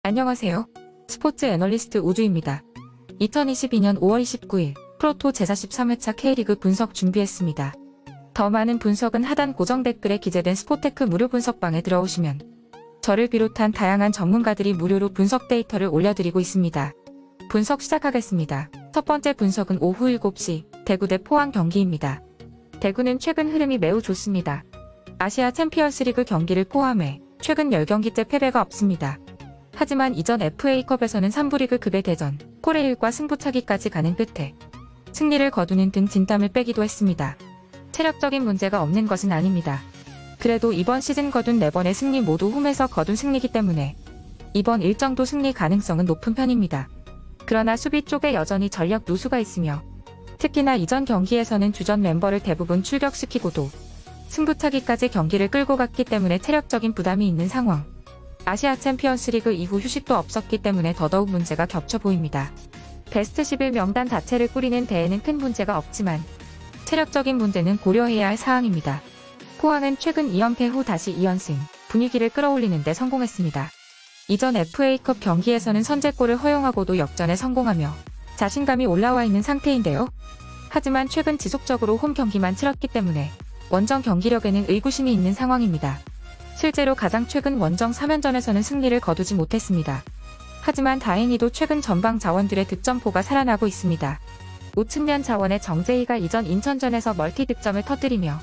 안녕하세요. 스포츠 애널리스트 우주입니다. 2022년 5월 29일 프로토 제43회차 K리그 분석 준비했습니다. 더 많은 분석은 하단 고정 댓글에 기재된 스포테크 무료 분석방에 들어오시면 저를 비롯한 다양한 전문가들이 무료로 분석 데이터를 올려드리고 있습니다. 분석 시작하겠습니다. 첫 번째 분석은 오후 7시 대구 대 포항 경기입니다. 대구는 최근 흐름이 매우 좋습니다. 아시아 챔피언스리그 경기를 포함해 최근 10경기째 패배가 없습니다. 하지만 이전 FA컵에서는 3부 리그급의 대전, 코레일과 승부차기까지 가는 끝에 승리를 거두는 등 진땀을 빼기도 했습니다. 체력적인 문제가 없는 것은 아닙니다. 그래도 이번 시즌 거둔 4번의 승리 모두 홈에서 거둔 승리이기 때문에 이번 일정도 승리 가능성은 높은 편입니다. 그러나 수비 쪽에 여전히 전력 누수가 있으며 특히나 이전 경기에서는 주전 멤버를 대부분 출격시키고도 승부차기까지 경기를 끌고 갔기 때문에 체력적인 부담이 있는 상황. 아시아 챔피언스리그 이후 휴식도 없었기 때문에 더더욱 문제가 겹쳐 보입니다. 베스트 11 명단 자체를 꾸리는 데에는 큰 문제가 없지만 체력적인 문제는 고려해야 할 사항입니다. 포항은 최근 2연패 후 다시 2연승, 분위기를 끌어올리는 데 성공했습니다. 이전 FA컵 경기에서는 선제골을 허용하고도 역전에 성공하며 자신감이 올라와 있는 상태인데요. 하지만 최근 지속적으로 홈 경기만 치렀기 때문에 원정 경기력에는 의구심이 있는 상황입니다. 실제로 가장 최근 원정 3연전에서는 승리를 거두지 못했습니다. 하지만 다행히도 최근 전방 자원들의 득점포가 살아나고 있습니다. 우측면 자원의 정재희가 이전 인천전에서 멀티 득점을 터뜨리며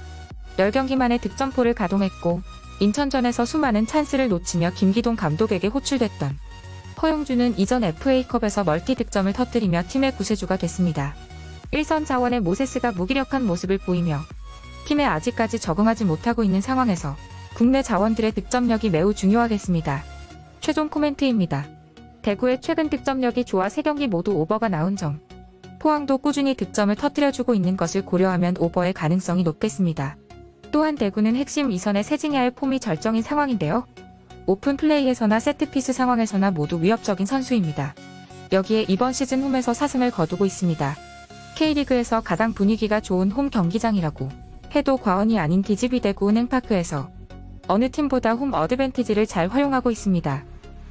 10경기 만에 득점포를 가동했고 인천전에서 수많은 찬스를 놓치며 김기동 감독에게 호출됐던 허용주는 이전 FA컵에서 멀티 득점을 터뜨리며 팀의 구세주가 됐습니다. 일선 자원의 모세스가 무기력한 모습을 보이며 팀에 아직까지 적응하지 못하고 있는 상황에서 국내 자원들의 득점력이 매우 중요하겠습니다. 최종 코멘트입니다. 대구의 최근 득점력이 좋아 3경기 모두 오버가 나온 점. 포항도 꾸준히 득점을 터뜨려주고 있는 것을 고려하면 오버의 가능성이 높겠습니다. 또한 대구는 핵심 이선에 세징해야 할 폼이 절정인 상황인데요. 오픈 플레이에서나 세트피스 상황에서나 모두 위협적인 선수입니다. 여기에 이번 시즌 홈에서 4승을 거두고 있습니다. K리그에서 가장 분위기가 좋은 홈 경기장이라고 해도 과언이 아닌 DGB 대구 은행파크에서 어느 팀보다 홈 어드밴티지를 잘 활용하고 있습니다.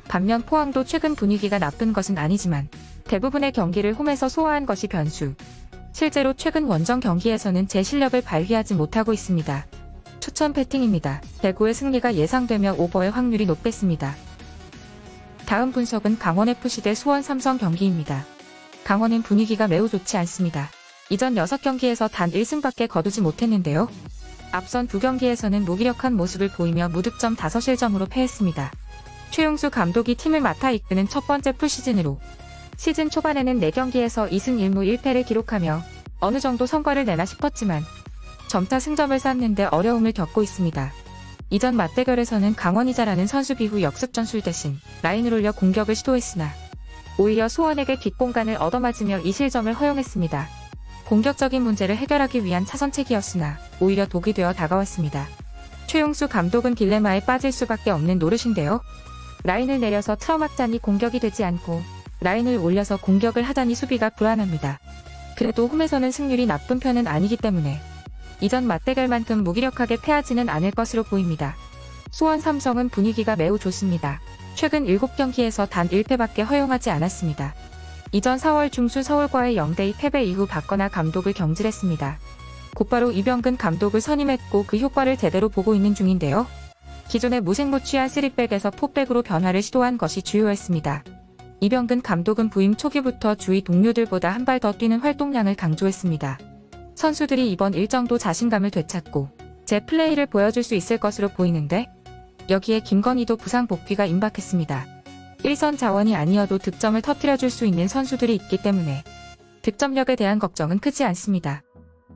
반면 포항도 최근 분위기가 나쁜 것은 아니지만 대부분의 경기를 홈에서 소화한 것이 변수. 실제로 최근 원정 경기에서는 제 실력을 발휘하지 못하고 있습니다. 추천 배팅입니다. 대구의 승리가 예상되며 오버의 확률이 높겠습니다. 다음 분석은 강원FC 대 수원 삼성 경기입니다. 강원은 분위기가 매우 좋지 않습니다. 이전 6경기에서 단 1승밖에 거두지 못했는데요. 앞선 2경기에서는 무기력한 모습을 보이며 무득점 5실점으로 패했습니다. 최용수 감독이 팀을 맡아 이끄는 첫 번째 풀시즌으로 시즌 초반에는 4경기에서 2승 1무 1패를 기록하며 어느 정도 성과를 내나 싶었지만 점차 승점을 쌓는데 어려움을 겪고 있습니다. 이전 맞대결에서는 강원이 잘하는 선수비 후 역습전술 대신 라인을 올려 공격을 시도했으나 오히려 수원에게 뒷공간을 얻어맞으며 2실점을 허용했습니다. 공격적인 문제를 해결하기 위한 차선책이었으나 오히려 독이 되어 다가왔습니다. 최용수 감독은 딜레마에 빠질 수밖에 없는 노릇인데요. 라인을 내려서 틀어막자니 공격이 되지 않고 라인을 올려서 공격을 하자니 수비가 불안합니다. 그래도 홈에서는 승률이 나쁜 편은 아니기 때문에 이전 맞대결만큼 무기력하게 패하지는 않을 것으로 보입니다. 수원 삼성은 분위기가 매우 좋습니다. 최근 7경기에서 단 1패밖에 허용하지 않았습니다. 이전 4월 중순 서울과의 0대2 패배 이후 박건하 감독을 경질했습니다. 곧바로 이병근 감독을 선임했고 그 효과를 제대로 보고 있는 중인데요. 기존의 무색무취한 3백에서 4백으로 변화를 시도한 것이 주요했습니다. 이병근 감독은 부임 초기부터 주위 동료들보다 한 발 더 뛰는 활동량을 강조했습니다. 선수들이 이번 일정도 자신감을 되찾고 제 플레이를 보여줄 수 있을 것으로 보이는데 여기에 김건희도 부상 복귀가 임박했습니다. 일선 자원이 아니어도 득점을 터뜨려줄 수 있는 선수들이 있기 때문에 득점력에 대한 걱정은 크지 않습니다.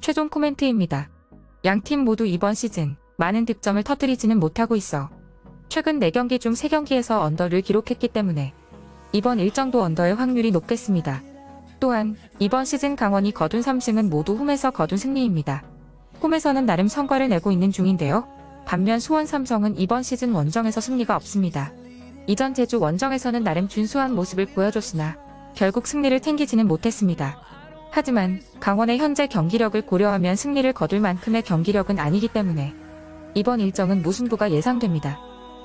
최종 코멘트입니다. 양팀 모두 이번 시즌 많은 득점을 터뜨리지는 못하고 있어 최근 4경기 중 3경기에서 언더를 기록했기 때문에 이번 일정도 언더의 확률이 높겠습니다. 또한 이번 시즌 강원이 거둔 3승은 모두 홈에서 거둔 승리입니다. 홈에서는 나름 성과를 내고 있는 중인데요. 반면 수원 삼성은 이번 시즌 원정에서 승리가 없습니다. 이전 제주 원정에서는 나름 준수한 모습을 보여줬으나 결국 승리를 챙기지는 못했습니다. 하지만 강원의 현재 경기력을 고려하면 승리를 거둘 만큼의 경기력은 아니기 때문에 이번 일정은 무승부가 예상됩니다.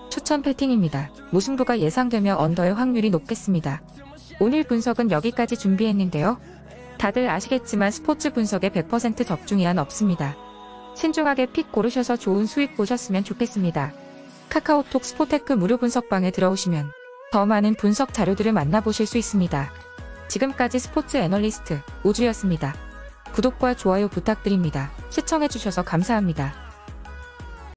추천 패팅입니다. 무승부가 예상되며 언더의 확률이 높겠습니다. 오늘 분석은 여기까지 준비했는데요. 다들 아시겠지만 스포츠 분석에 100% 적중이란 없습니다. 신중하게 픽 고르셔서 좋은 수익 보셨으면 좋겠습니다. 카카오톡 스포테크 무료 분석방에 들어오시면 더 많은 분석 자료들을 만나보실 수 있습니다. 지금까지 스포츠 애널리스트 우주였습니다. 구독과 좋아요 부탁드립니다. 시청해주셔서 감사합니다.